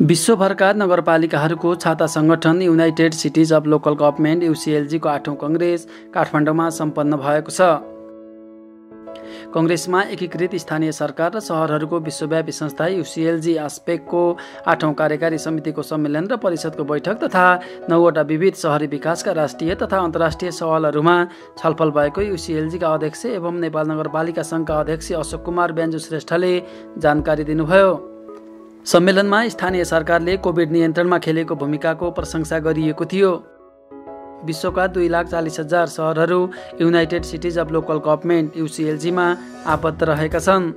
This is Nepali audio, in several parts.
विश्वभरका नगरपालिकाहरूको छाता सङ्गठन united cities of local government युसिएलजीको 8औं कङ्ग्रेस काठमाडौँमा सम्पन्न भएको छ। कङ्ग्रेसमा एकीकृत स्थानीय सरकार र सहरहरूको विश्वव्यापी संस्था युसिएलजी आस्पेकको 8औं कार्यकारी समितिको सम्मेलन र परिषदको बैठक तथा 9वटा विविध शहरी विकासका राष्ट्रिय तथा अन्तर्राष्ट्रिय सवालहरूमा छलफल भएको युसिएलजीका अध्यक्ष एवं नेपाल नगरपालिका सङ्घका अध्यक्ष अशोक कुमार ब्यान्जु श्रेष्ठले जानकारी दिनुभयो। सम्मेलनमा स्थानीय सरकारले कोभिड नियन्त्रणमा खेलेको भूमिकाको प्रशंसा गरिएको थियो। विश्वका 2,40,000 सहरहरू united cities of local government युसिएलजीमा आबद्ध रहेका छन्।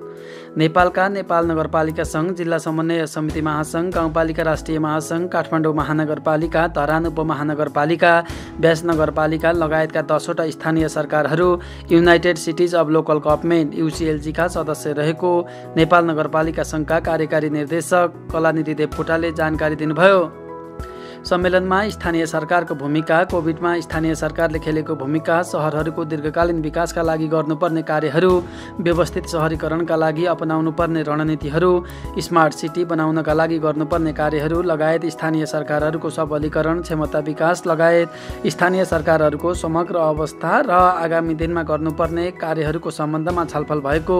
नेपालका नेपाल नगरपालिका सङ्घ, जिल्ला समन्वय समिति महासङ्घ, गाउँपालिका राष्ट्रिय महासङ्घ, काठमाडौँ महानगरपालिका, धरान उपमहानगरपालिका, व्यास नगरपालिका लगायतका 10वटा स्थानीय सरकारहरू united cities of local government युसिएलजीका सदस्य रहेको नेपाल नगरपालिका सङ्घका कार्यकारी निर्देशक कलानिधि देवकोटाले जानकारी दिनुभयो। सम्मेलनमा स्थानीय सरकारको भूमिका, कोभिडमा स्थानीय सरकारले खेलेको भूमिका, सहरहरूको दीर्घकालीन विकासका लागि गर्नुपर्ने कार्यहरू, व्यवस्थित सहरीकरणका लागि अपनाउनुपर्ने रणनीतिहरू, स्मार्ट सिटी बनाउनका लागि गर्नुपर्ने कार्यहरू लगायत स्थानीय सरकारहरूको सबलीकरण, क्षमता विकास लगायत स्थानीय सरकारहरूको समग्र अवस्था र आगामी दिनमा गर्नुपर्ने कार्यहरूको सम्बन्धमा छलफल भएको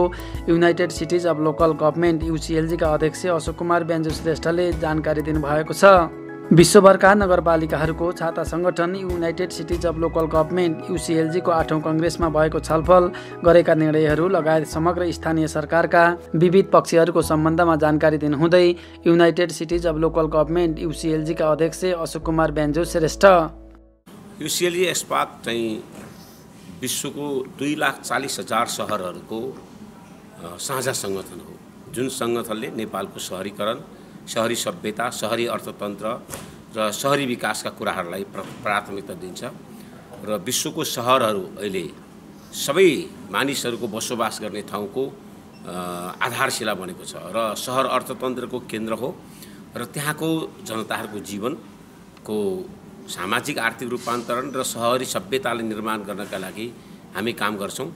united cities of local government युसिएलजीका अध्यक्ष अशोक कुमार ब्यान्जु श्रेष्ठले जानकारी दिनुभएको छ। विश्वभरका नगरपालिकाहरूको छाता सङ्गठन united cities of local government युसिएलजीको 8औं कङ्ग्रेसमा भएको छलफल, गरेका निर्णयहरू लगायत समग्र स्थानीय सरकारका विविध पक्षहरूको सम्बन्धमा जानकारी दिनुहुँदै united cities of local government युसिएलजीका अध्यक्ष अशोक कुमार ब्यान्जु श्रेष्ठ, युसिएलजी एस्पाक चाहिँ विश्वको 2,40,000 सहरहरूको साझा सङ्गठन हो, जुन सङ्गठनले नेपालको सहरीकरण, शहरी सभ्यता, शहरी अर्थतन्त्र र शहरी विकासका कुराहरूलाई प्राथमिकता दिन्छ र विश्वको सहरहरू अहिले सबै मानिसहरूको बसोबास गर्ने ठाउँको आधारशिला बनेको छ र सहर अर्थतन्त्रको केन्द्र हो र त्यहाँको जनताहरूको जीवनको सामाजिक आर्थिक रूपान्तरण र शहरी सभ्यतालाई निर्माण गर्नका लागि हामी काम गर्छौँ।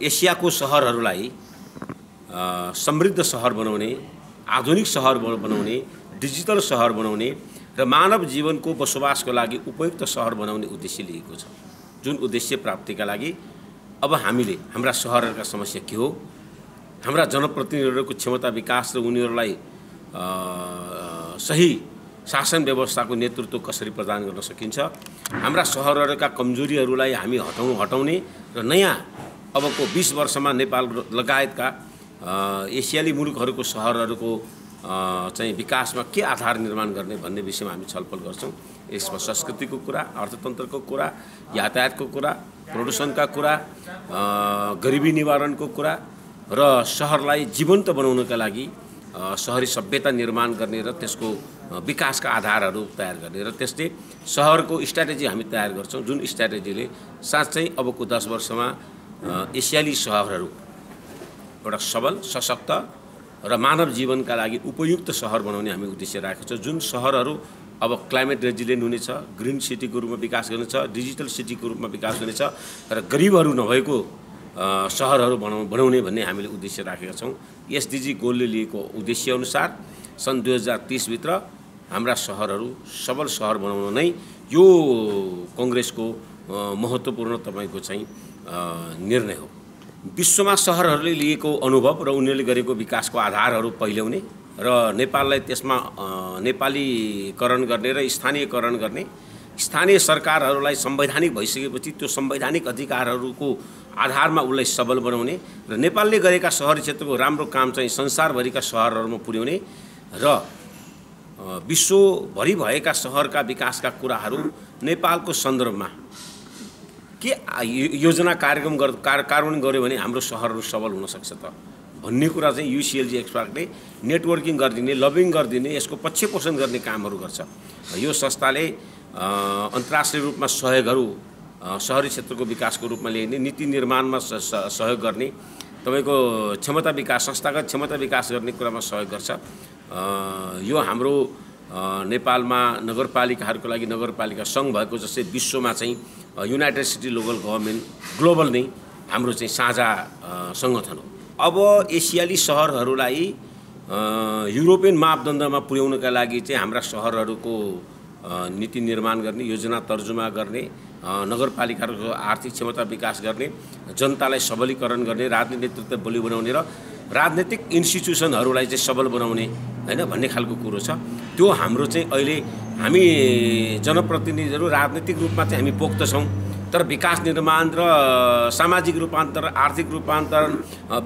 एसियाको सहरहरूलाई समृद्ध सहर बनाउने, आधुनिक सहर बनाउने, डिजिटल सहर बनाउने र मानव जीवनको बसोबासको लागि उपयुक्त सहर बनाउने उद्देश्य लिएको छ। जुन उद्देश्य प्राप्तिका लागि अब हामीले हाम्रा सहरहरूका समस्या के हो, हाम्रा जनप्रतिनिधिहरूको क्षमता विकास र उनीहरूलाई सही शासन व्यवस्थाको नेतृत्व कसरी प्रदान गर्न सकिन्छ, हाम्रा सहरहरूका कमजोरीहरूलाई हामी हटाउने र नयाँ अबको 20 वर्षमा नेपाल लगायतका एसियाली मुलुकहरूको सहरहरूको चाहिँ विकासमा के आधार निर्माण गर्ने भन्ने विषयमा हामी छलफल गर्छौँ। यसमा संस्कृतिको कुरा, अर्थतन्त्रको कुरा, यातायातको कुरा, प्रदूषणका कुरा, गरिबी निवारणको कुरा र सहरलाई जीवन्त बनाउनका लागि शहरी सभ्यता निर्माण गर्ने र त्यसको विकासका आधारहरू तयार गर्ने र त्यसले सहरको स्ट्राटेजी हामी तयार गर्छौँ, जुन स्ट्राटेजीले साँच्चै अबको 10 वर्षमा एसियाली सहरहरू एउटा सबल, सशक्त र मानव जीवनका लागि उपयुक्त सहर बनाउने हामी उद्देश्य राखेको छ। जुन सहरहरू अब क्लाइमेट रेजिलियन्ट हुनेछ, ग्रिन सिटीको रूपमा विकास गर्नेछ, डिजिटल सिटीको रूपमा विकास गर्नेछ र गरिबहरू नभएको सहरहरू बनाउने भन्ने हामीले उद्देश्य राखेका छौँ। एसडिजी गोलले लिएको उद्देश्य अनुसार सन् 2030 भित्र हाम्रा सहरहरू सबल सहर बनाउन नै यो कङ्ग्रेसको महत्त्वपूर्ण तपाईँको चाहिँ निर्णय हो। विश्वमा सहरहरूले लिएको अनुभव र उनीहरूले गरेको विकासको आधारहरू पहिल्याउने र नेपाललाई त्यसमा नेपालीकरण गर्ने र स्थानीयकरण गर्ने, स्थानीय सरकारहरूलाई संवैधानिक भइसकेपछि त्यो संवैधानिक अधिकारहरूको आधारमा उसलाई सबल बनाउने र नेपालले गरेका सहरी क्षेत्रको राम्रो काम चाहिँ संसारभरिका सहरहरूमा पुर्याउने र विश्वभरि भएका सहरका विकासका कुराहरू नेपालको सन्दर्भमा के योजना कार्यान्वयन गर्यो भने हाम्रो सहरहरू सबल हुन सक्छ त भन्ने कुरा चाहिँ युसिएलजी एक्सपार्कले नेटवर्किङ गरिदिने, लबिङ गरिदिने, यसको पक्षपोषण गर्ने कामहरू गर्छ। यो संस्थाले अन्तर्राष्ट्रिय रूपमा सहयोगहरू शहरी क्षेत्रको विकासको रूपमा ल्याइने, नीति निर्माणमा सहयोग गर्ने, तपाईँको क्षमता विकास, संस्थागत क्षमता विकास गर्ने कुरामा सहयोग गर्छ। यो हाम्रो नेपालमा नगरपालिकाहरूको लागि नगरपालिका सङ्घ भएको जस्तै विश्वमा चाहिँ United city local government global नै हाम्रो चाहिँ साझा सङ्गठन हो। अब एसियाली सहरहरूलाई युरोपियन मापदण्डमा पुर्याउनका लागि चाहिँ हाम्रा सहरहरूको नीति निर्माण गर्ने, योजना तर्जुमा गर्ने, नगरपालिकाहरूको आर्थिक क्षमता विकास गर्ने, जनतालाई सबलीकरण गर्ने, राजनीतिक नेतृत्व बलियो बनाउने र राजनीतिक इन्स्टिट्युसनहरूलाई चाहिँ सबल बनाउने हैन भन्ने खालको कुरो छ। त्यो हाम्रो चाहिँ अहिले हामी जनप्रतिनिधिहरू राजनीतिक रूपमा चाहिँ हामी पोख्त छौँ, तर विकास निर्माण र सामाजिक रूपान्तरण, आर्थिक रूपान्तरण,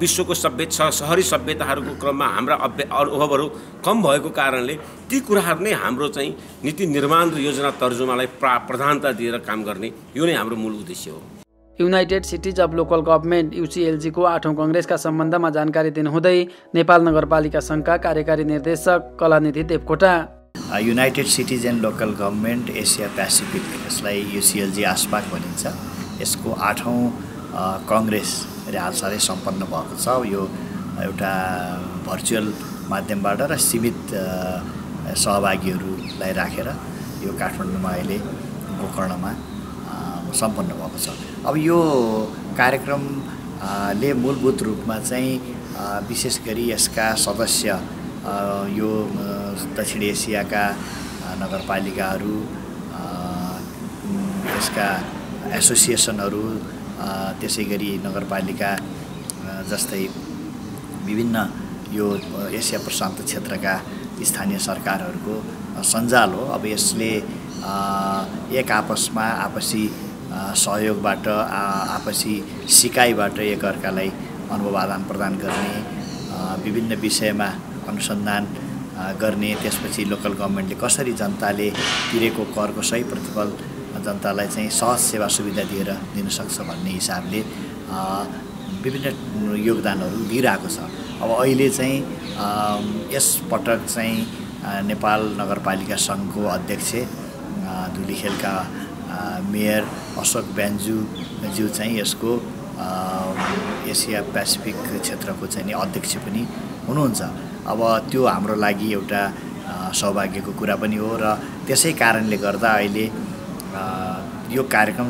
विश्वको सहरी सभ्यताहरूको क्रममा हाम्रा अनुभवहरू कम भएको कारणले ती कुराहरू नै हाम्रो चाहिँ नीति निर्माण र योजना तर्जुमालाई प्रधानता दिएर काम गर्ने, यो नै हाम्रो मूल उद्देश्य हो। United cities of local government UCLG को 8औं कङ्ग्रेसका सम्बन्धमा जानकारी दिनुहुँदै नेपाल नगरपालिका सङ्घका कार्यकारी निर्देशक Kalanidhi Devkota, United cities and local government Asia Pacific, यसलाई UCLG आसपाक भनिन्छ, यसको 8औं कङ्ग्रेस हालसालै सम्पन्न भएको छ। यो एउटा भर्चुअल माध्यमबाट र सीमित सहभागीहरूलाई राखेर यो काठमाडौँमा अहिले गोकर्णमा सम्पन्न भएको छ। अब यो कार्यक्रमले मूलभूत रूपमा चाहिँ विशेष गरी यसका सदस्य यो दक्षिण एसियाका नगरपालिकाहरू, यसका एसोसिएसनहरू, त्यसै गरी नगरपालिका जस्तै विभिन्न यो एसिया प्रशान्त क्षेत्रका स्थानीय सरकारहरूको सञ्जाल हो। अब यसले एक आपसमा आपसी सहयोगबाट, आपसी सिकाइबाट एकअर्कालाई अनुभव आदान प्रदान गर्ने, विभिन्न विषयमा अनुसन्धान गर्ने, त्यसपछि लोकल गभर्मेन्टले कसरी जनताले तिरेको करको सही प्रतिफल जनतालाई चाहिँ सहज सेवा सुविधा दिएर दिन सक्छ भन्ने हिसाबले विभिन्न योगदानहरू दिइरहेको छ। अब अहिले चाहिँ यस पटक चाहिँ नेपाल नगरपालिका सङ्घको अध्यक्ष धुलीखेलका मेयर अशोक ब्यान्जुज्यू चाहिँ यसको एसिया पेसिफिक क्षेत्रको चाहिँ नि अध्यक्ष पनि हुनुहुन्छ। अब त्यो हाम्रो लागि एउटा सौभाग्यको कुरा पनि हो र त्यसै कारणले गर्दा अहिले यो कार्यक्रम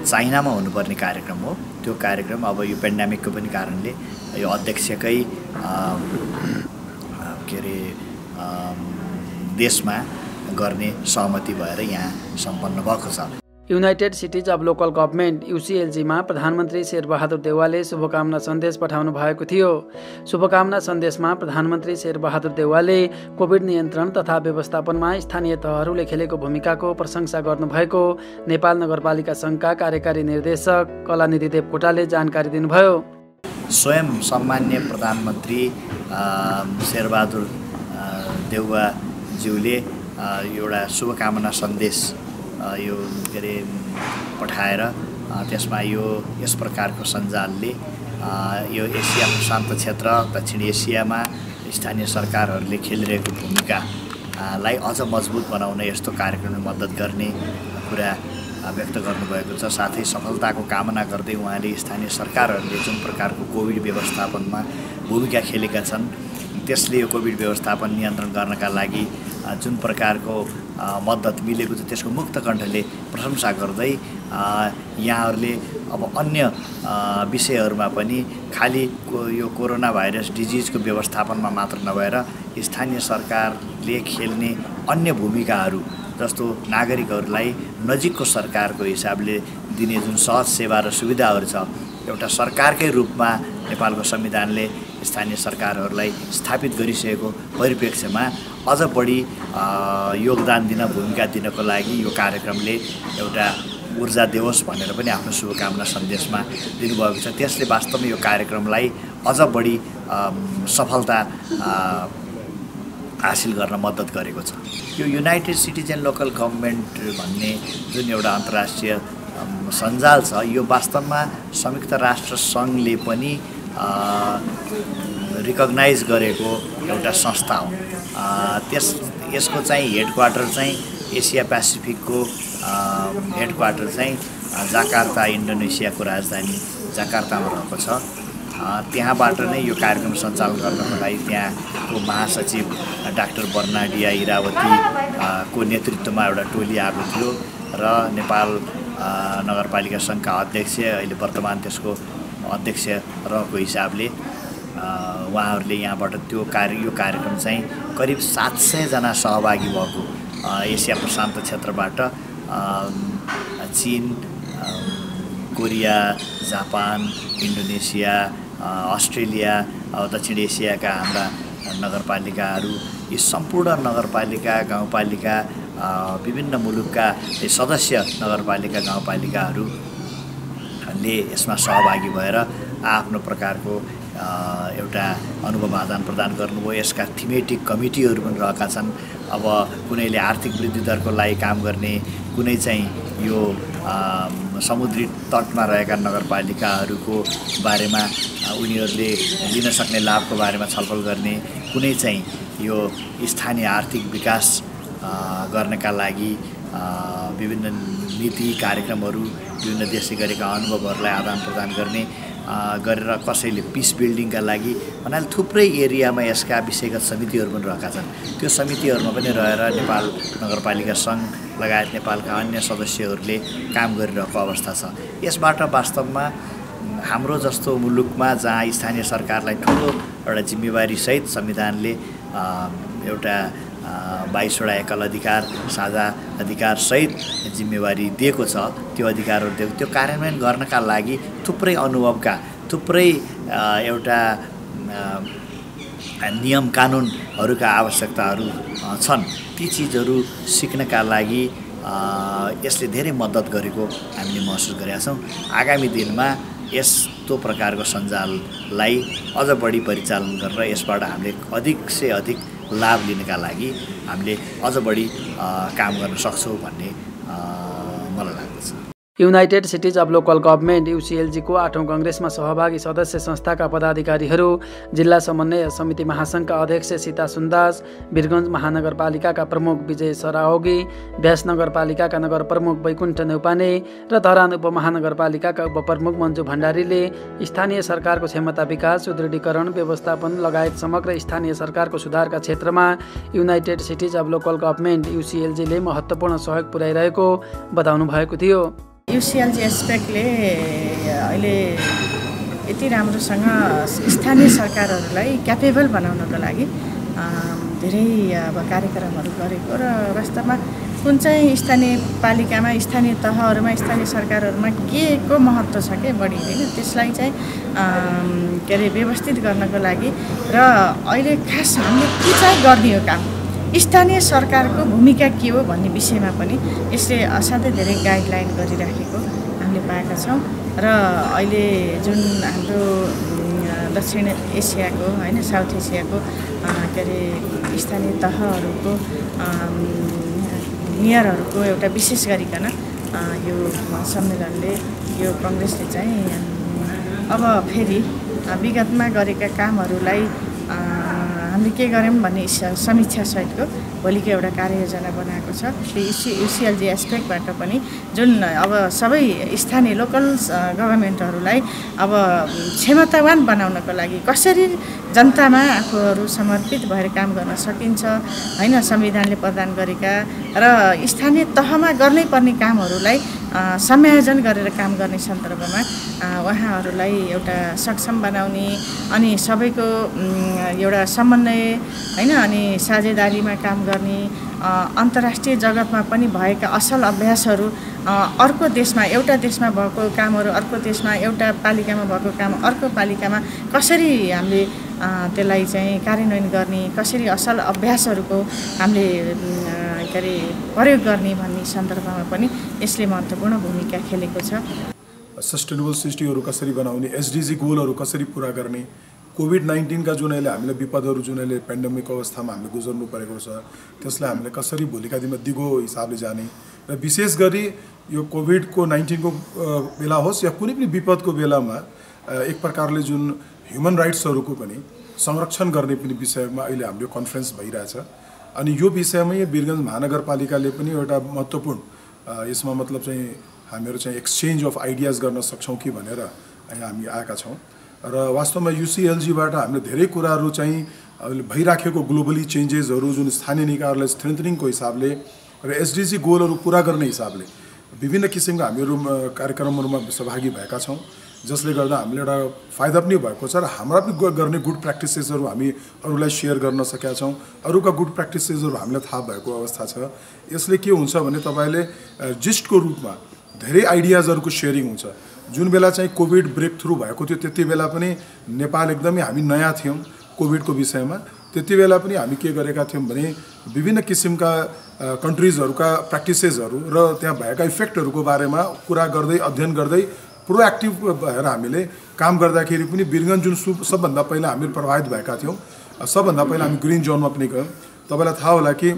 चाइनामा हुनुपर्ने कार्यक्रम हो। त्यो कार्यक्रम अब यो पेन्डेमिकको पनि कारणले यो अध्यक्षकै के अरे देशमा गर्ने सहमति भएर यहाँ सम्पन्न भएको छ। United cities of local government UCLG मा प्रधानमन्त्री शेरबहादुर देउवाले शुभकामना सन्देश पठाउनु भएको थियो। शुभकामना सन्देशमा प्रधानमन्त्री शेरबहादुर देउवाले कोभिड नियन्त्रण तथा व्यवस्थापनमा स्थानीय तहहरूले खेलेको भूमिकाको प्रशंसा गर्नुभएको नेपाल नगरपालिका सङ्घका कार्यकारी निर्देशक कलानिधि देवकोटाले जानकारी दिनुभयो। स्वयं सम्मान्य प्रधानमन्त्री शेरबहादुर देउवाज्यूले एउटा शुभकामना सन्देश यो के अरे पठाएर त्यसमा यस प्रकारको सञ्जालले यो एसिया प्रशान्त क्षेत्र, दक्षिण एसियामा स्थानीय सरकारहरूले खेलिरहेको भूमिकालाई अझ मजबुत बनाउन यस्तो कार्यक्रमले मद्दत गर्ने कुरा व्यक्त गर्नुभएको छ। साथै सफलताको कामना गर्दै उहाँले स्थानीय सरकारहरूले जुन प्रकारको कोभिड व्यवस्थापनमा भूमिका खेलेका छन्, त्यसले यो कोभिड व्यवस्थापन नियन्त्रण गर्नका लागि जुन प्रकारको मद्दत मिलेको छ त्यसको मुक्त कण्ठले प्रशंसा गर्दै यहाँहरूले अब अन्य विषयहरूमा पनि खालि यो कोरोना भाइरस डिजिजको व्यवस्थापनमा मात्र नभएर स्थानीय सरकारले खेल्ने अन्य भूमिकाहरू जस्तो नागरिकहरूलाई नजिकको सरकारको हिसाबले दिने जुन सहज सेवा र सुविधाहरू छ, एउटा सरकारकै रूपमा नेपालको संविधानले स्थानीय सरकारहरूलाई स्थापित गरिसकेको परिप्रेक्ष्यमा अझ बढी योगदान दिन, भूमिका दिनको लागि यो कार्यक्रमले एउटा ऊर्जा देओस् भनेर पनि आफ्नो शुभकामना सन्देशमा दिनुभएको छ। त्यसले वास्तवमा यो कार्यक्रमलाई अझ बढी सफलता हासिल गर्न मद्दत गरेको छ। यो United cities and local government भन्ने जुन एउटा अन्तर्राष्ट्रिय सञ्जाल छ, यो वास्तवमा संयुक्त राष्ट्र सङ्घले पनि रिकग्नाइज गरेको एउटा संस्था हो। यसको चाहिँ हेडक्वार्टर चाहिँ एसिया पेसिफिकको हेडक्वार्टर चाहिँ जाकार्ता, इन्डोनेसियाको राजधानी जाकार्तामा रहेको छ। त्यहाँबाट नै यो कार्यक्रम सञ्चालन गर्नको लागि त्यहाँको महासचिव डाक्टर बर्नाडिया इरावती को नेतृत्वमा एउटा टोली आएको थियो र नेपाल नगरपालिका सङ्घका अध्यक्ष, अहिले वर्तमान त्यसको अध्यक्ष रहेको हिसाबले उहाँहरूले यहाँबाट यो कार्यक्रम चाहिँ करिब 700 जना सहभागी भएको एसिया प्रशान्त क्षेत्रबाट चीन, कोरिया, जापान, इन्डोनेसिया, अस्ट्रेलिया, दक्षिण एसियाका हाम्रा नगरपालिकाहरू, यी सम्पूर्ण नगरपालिका गाउँपालिका विभिन्न मुलुकका सदस्य नगरपालिका गाउँपालिकाहरूले यसमा सहभागी भएर आफ्नो प्रकारको एउटा अनुभव आदान प्रदान गर्नुभयो। यसका थीमेटिक कमिटीहरू पनि रहेका छन्। अब कुनैले आर्थिक वृद्धि दरको लागि काम गर्ने, कुनै चाहिँ यो समुद्री तटमा रहेका नगरपालिकाहरूको बारेमा उनीहरूले लिन सक्ने लाभको बारेमा छलफल गर्ने, कुनै चाहिँ यो स्थानीय आर्थिक विकास गर्नका लागि विभिन्न नीति कार्यक्रमहरू विभिन्न देशले गरेका अनुभवहरूलाई आदान प्रदान गर्ने गरेर कसैले पिस बिल्डिङका लागि भन्नाले थुप्रै एरियामा यसका विषयगत समितिहरू पनि रहेका छन्। त्यो समितिहरूमा पनि रहेर नेपाल नगरपालिका सङ्घ लगायत नेपालका अन्य सदस्यहरूले काम गरिरहेको अवस्था छ। यसबाट वास्तवमा हाम्रो जस्तो मुलुकमा जहाँ स्थानीय सरकारलाई ठुलो एउटा जिम्मेवारीसहित संविधानले एउटा 22वटा एकल अधिकार साझा अधिकारसहित जिम्मेवारी दिएको छ, त्यो अधिकारहरू दिएको, त्यो कार्यान्वयन गर्नका लागि थुप्रै अनुभवका थुप्रै एउटा नियम कानुनहरूका आवश्यकताहरू छन्। ती चिजहरू सिक्नका लागि यसले धेरै मद्दत गरेको हामीले महसुस गरेका छौँ। आगामी दिनमा यस्तो प्रकारको सञ्जाललाई अझ बढी परिचालन गरेर यसबाट हामीले अधिक से अधिक लाभ लिनका लागि हामीले अझ बढी काम गर्न सक्छौँ भन्ने मलाई लाग्दछ। United cities of local government UCLG को 8औं कङ्ग्रेसमा सहभागी सदस्य संस्थाका पदाधिकारीहरू, जिल्ला समन्वय समिति महासङ्घका अध्यक्ष सीता सुन्दास, वीरगञ्ज महानगरपालिकाका प्रमुख विजय सराओगी, व्यास नगरपालिकाका नगर प्रमुख वैकुण्ठ नेउपाने र धरान उपमहानगरपालिकाका उपप्रमुख मन्जु भण्डारीले स्थानीय सरकारको क्षमता विकास, सुदृढीकरण, व्यवस्थापन लगायत समग्र स्थानीय सरकारको सुधारका क्षेत्रमा United cities of local government UCLG ले महत्त्वपूर्ण सहयोग पुर्याइरहेको बताउनु भएको थियो। UCLG एस्पेक्टले अहिले यति राम्रोसँग स्थानीय सरकारहरूलाई क्यापेबल बनाउनको लागि धेरै अब कार्यक्रमहरू गरेको र वास्तवमा कुन चाहिँ स्थानीय पालिकामा, स्थानीय तहहरूमा, स्थानीय सरकारहरूमा के को महत्त्व छ के बढी होइन, त्यसलाई चाहिँ के अरे व्यवस्थित गर्नको लागि र अहिले खास हामीले के चाहिँ गर्ने हो काम, स्थानीय सरकारको भूमिका के हो भन्ने विषयमा पनि यसले असाध्यै धेरै गाइडलाइन गरिराखेको हामीले पाएका छौँ। र अहिले जुन हाम्रो दक्षिण एसियाको होइन, साउथ एसियाको के अरे स्थानीय तहहरूको मेयरहरूको एउटा विशेष गरिकन यो सम्मेलनले, यो कङ्ग्रेसले चाहिँ अब फेरि विगतमा गरेका कामहरूलाई हामीले के गऱ्यौँ भन्ने समीक्षा सहितको भोलिको एउटा कार्ययोजना बनाएको छ। त्यो UCLG एस्पेक्टबाट पनि जुन अब सबै स्थानीय लोकल गभर्मेन्टहरूलाई अब क्षमतावान बनाउनको लागि कसरी जनतामा आफूहरू समर्पित भएर काम गर्न सकिन्छ होइन, संविधानले प्रदान गरेका र स्थानीय तहमा गर्नै पर्ने कामहरूलाई समायोजन गरेर काम गर्ने सन्दर्भमा उहाँहरूलाई एउटा सक्षम बनाउने अनि सबैको एउटा समन्वय होइन अनि साझेदारीमा काम गर्ने, अन्तर्राष्ट्रिय जगतमा पनि भएका असल अभ्यासहरू अर्को देशमा, एउटा देशमा भएको कामहरू अर्को देशमा, एउटा पालिकामा भएको काम अर्को पालिकामा कसरी हामीले त्यसलाई चाहिँ कार्यान्वयन गर्ने, कसरी असल अभ्यासहरूको हामीले के अरे प्रयोग गर्ने भन्ने सन्दर्भमा पनि यसले महत्त्वपूर्ण भूमिका खेलेको छ। सस्टेनेबल सिटीहरू कसरी बनाउने, SDG गोलहरू कसरी पुरा गर्ने, कोभिड-19 का जुन अहिले हामीलाई विपदहरू जुन अहिले पेन्डेमिक अवस्थामा हामीले गुजर्नु परेको छ त्यसलाई हामीले कसरी भोलिका दिनमा दिगो हिसाबले जाने र विशेष गरी यो कोभिड-19 को बेला होस् या कुनै पनि विपदको बेलामा एक प्रकारले जुन ह्युमन राइट्सहरूको पनि संरक्षण गर्ने पनि विषयमा अहिले हाम्रो कन्फरेन्स भइरहेछ। अनि यो विषयमा वीरगञ्ज महानगरपालिकाले पनि एउटा महत्त्वपूर्ण यसमा मतलब चाहिँ हामीहरू चाहिँ एक्सचेन्ज अफ आइडियाज गर्न सक्छौँ कि भनेर यहाँ हामी आएका छौँ र वास्तवमा UCLGबाट हामीले धेरै कुराहरू चाहिँ भइराखेको ग्लोबली चेन्जेसहरू जुन स्थानीय निकायहरूलाई स्ट्रेन्थनिङको हिसाबले र SDG गोलहरू पुरा गर्ने हिसाबले विभिन्न किसिमका हामीहरू कार्यक्रमहरूमा सहभागी भएका छौँ जसले गर्दा हामीले एउटा फाइदा पनि भएको छ र हाम्रा पनि गर्ने गुड प्र्याक्टिसेसहरू हामी अरूलाई सेयर गर्न सकेका छौँ। अरूका गुड प्र्याक्टिसेसहरू हामीलाई थाहा भएको अवस्था छ। यसले के हुन्छ भने तपाईँले जिस्टको रूपमा धेरै आइडियाजहरूको सेयरिङ हुन्छ। जुन बेला चाहिँ कोभिड ब्रेक थ्रु भएको थियो त्यति बेला पनि नेपाल एकदमै हामी नयाँ थियौँ कोभिडको विषयमा। त्यति बेला पनि हामी के गरेका थियौँ भने विभिन्न किसिमका कन्ट्रिजहरूका प्र्याक्टिसेसहरू र त्यहाँ भएका इफेक्टहरूको बारेमा कुरा गर्दै अध्ययन गर्दै प्रोएक्टिभ भएर हामीले काम गर्दाखेरि पनि वीरगञ्ज जुन सबभन्दा पहिला हामी प्रभावित भएका थियौँ, सबभन्दा पहिला हामी ग्रिन जोनमा पनि गयौँ। तपाईँलाई थाहा होला कि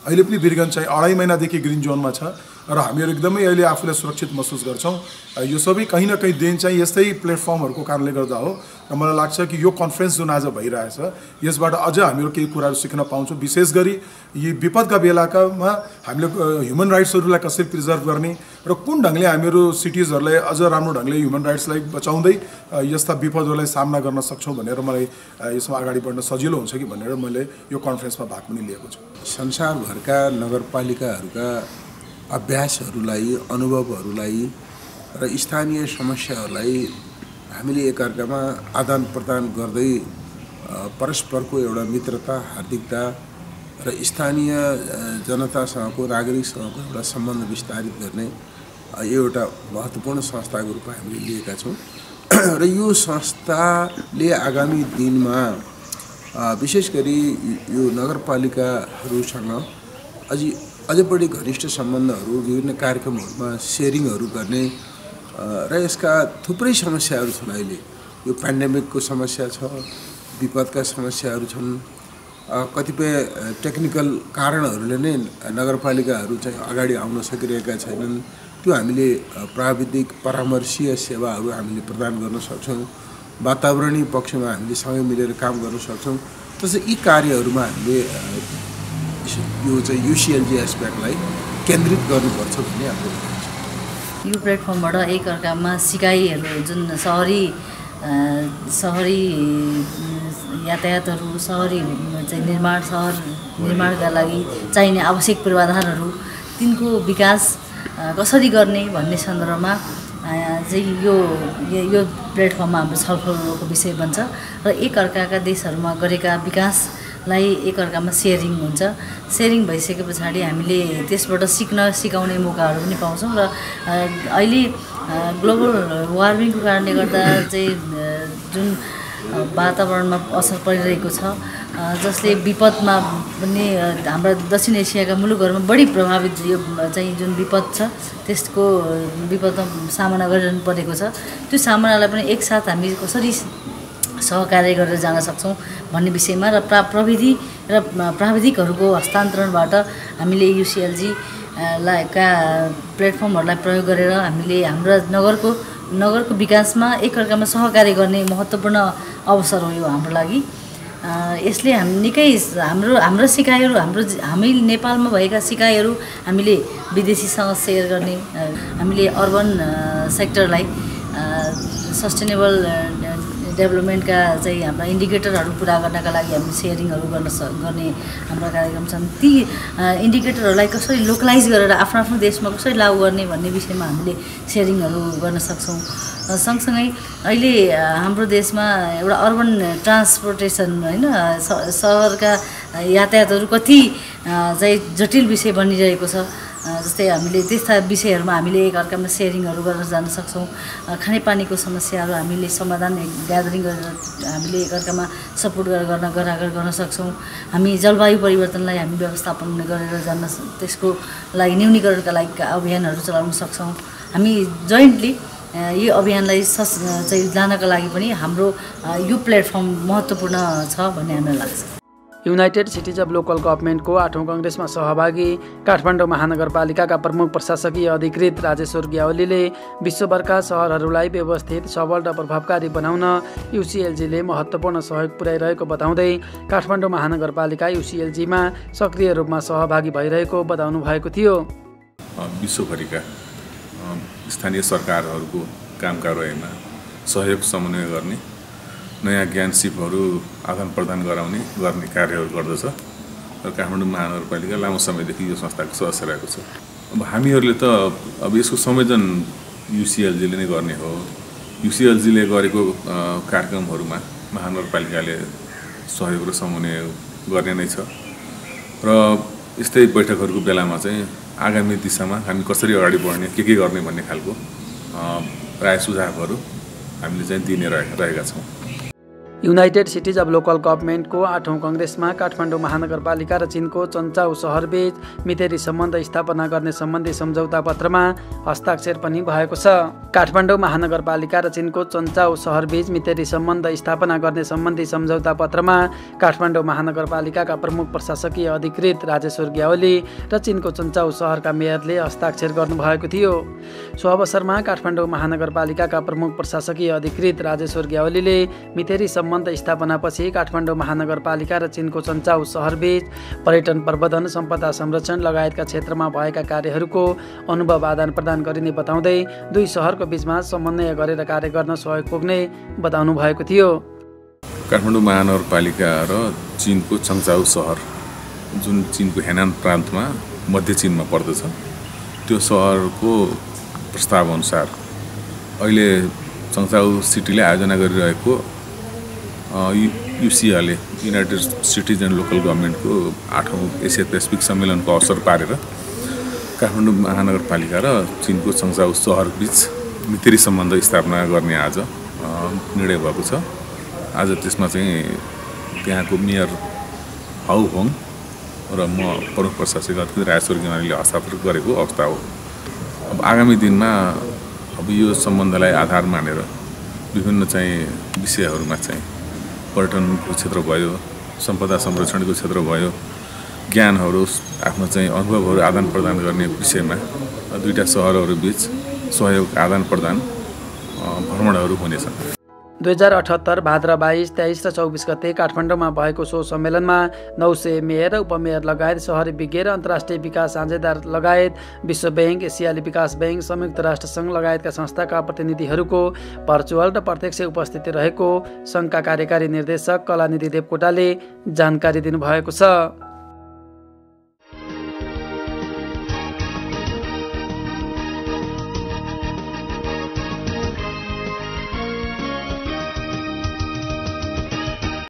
अहिले पनि वीरगञ्ज चाहिँ 2.5 महिनादेखि ग्रिन जोनमा छ र हामीहरू एकदमै अहिले आफूलाई सुरक्षित महसुस गर्छौँ। यो सबै कहीँ न कहीँ देन चाहिँ यस्तै प्लेटफर्महरूको कारणले गर्दा हो र मलाई लाग्छ कि यो कन्फरेन्स जुन आज भइरहेछ यसबाट अझ हामीहरू केही कुराहरू सिक्न पाउँछौँ। विशेष गरी यी विपदका बेलाकामा हामीले ह्युमन राइट्सहरूलाई कसरी प्रिजर्भ गर्ने र कुन ढङ्गले हामीहरू सिटिजहरूलाई अझ राम्रो ढङ्गले ह्युमन राइट्सलाई बचाउँदै यस्ता विपदहरूलाई सामना गर्न सक्छौँ भनेर मलाई यसमा अगाडि बढ्न सजिलो हुन्छ कि भनेर मैले यो कन्फरेन्समा भाग पनि लिएको छु। संसारभरका नगरपालिकाहरूका अभ्यासहरूलाई, अनुभवहरूलाई र स्थानीय समस्याहरूलाई हामीले एकअर्कामा आदान प्रदान गर्दै परस्परको एउटा मित्रता, हार्दिकता र स्थानीय जनतासँगको, नागरिकसँगको एउटा सम्बन्ध विस्तारित गर्ने यो एउटा महत्त्वपूर्ण संस्थाको रूपमा हामीले लिएका छौँ। र यो संस्थाले आगामी दिनमा विशेष गरी यो नगरपालिकाहरूसँग अझै बढी घनिष्ठ सम्बन्धहरू, विभिन्न कार्यक्रमहरूमा सेयरिङहरू गर्ने र यसका थुप्रै समस्याहरू छन्। अहिले यो पेन्डेमिकको समस्या छ, विपदका समस्याहरू छन्, कतिपय टेक्निकल कारणहरूले नै नगरपालिकाहरू चाहिँ अगाडि आउन सकिरहेका छैनन्। त्यो हामीले प्राविधिक परामर्शीय सेवाहरू हामीले प्रदान गर्न सक्छौँ। वातावरणीय पक्षमा हामीले सँगै मिलेर काम गर्न सक्छौँ। त्यसै यी कार्यहरूमा हामीले यो चाहिँ युसिएलजी एस्पेक्टलाई केन्द्रित गर्नुपर्छ भन्ने हाम्रो विचार छ। यो प्लेटफर्मबाट एकअर्कामा सिकाइहरू जुन सहरी यातायातहरू, सहरी चाहिँ सहर निर्माणका लागि चाहिने आवश्यक पूर्वाधारहरू तिनको विकास कसरी गर्ने भन्ने सन्दर्भमा चाहिँ यो प्लेटफर्ममा हाम्रो छलफलको विषय बन्छ र एकअर्काका देशहरूमा गरेका विकासलाई एकअर्कामा सेयरिङ हुन्छ। सेयरिङ भइसके पछाडि हामीले त्यसबाट सिकाउने मौकाहरू पनि पाउँछौँ र अहिले ग्लोबल वार्मिङको कारणले गर्दा चाहिँ जुन वातावरणमा असर परिरहेको छ, जसले विपदमा पनि हाम्रा दक्षिण एसियाका मुलुकहरूमा बढी प्रभावित यो चाहिँ जुन विपद छ त्यसको विपदमा सामना गरिरहनु परेको छ। त्यो सामनालाई पनि एकसाथ हामी कसरी सहकार्य गरेर जान सक्छौँ भन्ने विषयमा र प्रविधि र प्राविधिकहरूको हस्तान्तरणबाट हामीले युसिएलजी का प्लेटफर्महरूलाई प्रयोग गरेर हामीले हाम्रा नगरको विकासमा एकअर्कामा सहकार्य गर्ने महत्त्वपूर्ण अवसर हो यो हाम्रो लागि। यसले निकै हाम्रो सिकाइहरू हामी नेपालमा भएका सिकाइहरू हामीले विदेशीसँग सेयर गर्ने, हामीले अर्बन सेक्टरलाई सस्टेनेबल डेभलपमेन्टका चाहिँ हाम्रा इन्डिकेटरहरू पुरा गर्नका लागि हामीले सेयरिङहरू गर्ने हाम्रा कार्यक्रम छन्। ती इन्डिकेटरहरूलाई कसरी लोकलाइज गरेर आफ्नो देशमा कसरी लागू गर्ने भन्ने विषयमा हामीले सेयरिङहरू गर्न सक्छौँ। सँगसँगै अहिले हाम्रो देशमा एउटा अर्बन ट्रान्सपोर्टेसन होइन, सहरका यातायातहरू कति चाहिँ जटिल विषय बनिरहेको छ। जस्तै हामीले त्यस्ता विषयहरूमा हामीले एकअर्कामा सेयरिङहरू गरेर जान सक्छौँ। खानेपानीको समस्याहरू हामीले समाधान ग्यादरिङ गरेर हामीले एकअर्कामा सपोर्ट गरेर गर्न सक्छौँ। हामी जलवायु परिवर्तनलाई हामी व्यवस्थापन गरेर जान त्यसको लागि न्यूनीकरणका लागि अभियानहरू चलाउन सक्छौँ। हामी जोइन्टली यो अभियानलाई चाहिँ लानका लागि पनि हाम्रो यो प्लेटफर्म महत्त्वपूर्ण छ भन्ने हामीलाई लाग्छ। युनाइटेड सिटिज अफ लोकल गभर्नमेन्टको 8औं कङ्ग्रेसमा सहभागी काठमाडौँ महानगरपालिकाका प्रमुख प्रशासकीय अधिकृत राजेश्वर ग्यावलीले विश्वभरका सहरहरूलाई व्यवस्थित, सबल र प्रभावकारी बनाउन युसिएलजीले महत्त्वपूर्ण सहयोग पुर्याइरहेको बताउँदै काठमाडौँ महानगरपालिका युसिएलजीमा सक्रिय रूपमा सहभागी भइरहेको बताउनु भएको थियो। विश्वभरिका स्थानीय सरकारहरूको काम कारबाहीमा सहयोग समन्वय गर्ने, नयाँ ज्ञान सिपहरू आदान प्रदान गर्ने कार्यहरू गर्दछ र काठमाडौँ महानगरपालिका लामो समयदेखि यो संस्थाको सदस्य रहेको छ। अब हामीहरूले त अब यसको संयोजन युसिएलजीले नै गर्ने हो। युसिएलजीले गरेको कार्यक्रमहरूमा महानगरपालिकाले सहयोग र समन्वय गर्ने नै छ र यस्तै बैठकहरूको बेलामा चाहिँ आगामी दिशामा हामी कसरी अगाडि बढ्ने के गर्ने भन्ने खालको प्राय सुझावहरू हामीले चाहिँ दिने रहेका छौँ। युनाइटेड सिटिज अफ लोकल गभर्मेन्टको 8औं कङ्ग्रेसमा काठमाडौँ महानगरपालिका र चीनको चन्चाउ सहरबीच मितेरी सम्बन्ध स्थापना गर्ने सम्बन्धी सम्झौता पत्रमा हस्ताक्षर पनि भएको छ। काठमाडौँ महानगरपालिका र चीनको चन्चाउ सहरबीच मितेरी सम्बन्ध स्थापना गर्ने सम्बन्धी सम्झौता पत्रमा काठमाडौँ महानगरपालिकाका प्रमुख प्रशासकीय अधिकृत राजेश्वर ग्यावाली र चीनको चन्चाउ सहरका मेयरले हस्ताक्षर गर्नुभएको थियो। सो अवसरमा काठमाडौँ महानगरपालिकाका प्रमुख प्रशासकीय अधिकृत राजेश्वर ग्यावालीले मितेरी सम्बन्ध स्थापनापछि काठमाडौँ महानगरपालिका र चीनको चन्चाउ सहरबीच पर्यटन प्रबन्धन, सम्पदा संरक्षण लगायतका क्षेत्रमा भएका कार्यहरूको अनुभव आदान प्रदान गरिने बताउँदै दुई सहरको बीचमा समन्वय गरेर कार्य गर्न सहयोग पुग्ने बताउनु भएको थियो। काठमाडौँ महानगरपालिका र चीनको चन्चाउ सहर जुन चीनको हेनान प्रान्तमा मध्य चीनमा पर्दछ, त्यो सहरको प्रस्ताव अनुसार अहिले चन्चाउ सिटीले आयोजना गरिरहेको युसिएले युनाइटेड सिटिज एन्ड लोकल गभर्मेन्टको 8औं एसिया पेसिफिक सम्मेलनको अवसर पारेर काठमाडौँ महानगरपालिका र चीनको चन्चाउ सहरबीच मितेरी सम्बन्ध स्थापना गर्ने आज निर्णय भएको छ। आज त्यसमा चाहिँ त्यहाँको मेयर हाउ होङ र म प्रमुख प्रशासकीय अधिकृत राजेश्वर ग्यावालीले हस्ताक्षर गरेको अवस्था हो। अब आगामी दिनमा अब यो सम्बन्धलाई आधार मानेर विभिन्न चाहिँ विषयहरूमा चाहिँ पर्यटनको क्षेत्र भयो, सम्पदा संरक्षणको क्षेत्र भयो, ज्ञानहरू आफ्नो चाहिँ अनुभवहरू आदान प्रदान गर्ने विषयमा दुईटा सहरहरू बीच सहयोग आदान प्रदान भ्रमणहरू हुनेछन्। 2078 भाद्र 22, 23 र 24 गते काठमाडौँमा भएको सो सम्मेलनमा 900 मेयर र उपमेयर लगायत सहरी विज्ञ र अन्तर्राष्ट्रिय विकास साझेदार लगायत विश्व ब्याङ्क, एसियाली विकास ब्याङ्क, संयुक्त राष्ट्र सङ्घ लगायतका संस्थाका प्रतिनिधिहरूको भर्चुअल र प्रत्यक्ष उपस्थिति रहेको सङ्घका कार्यकारी निर्देशक कलानिधि देवकोटाले जानकारी दिनुभएको छ।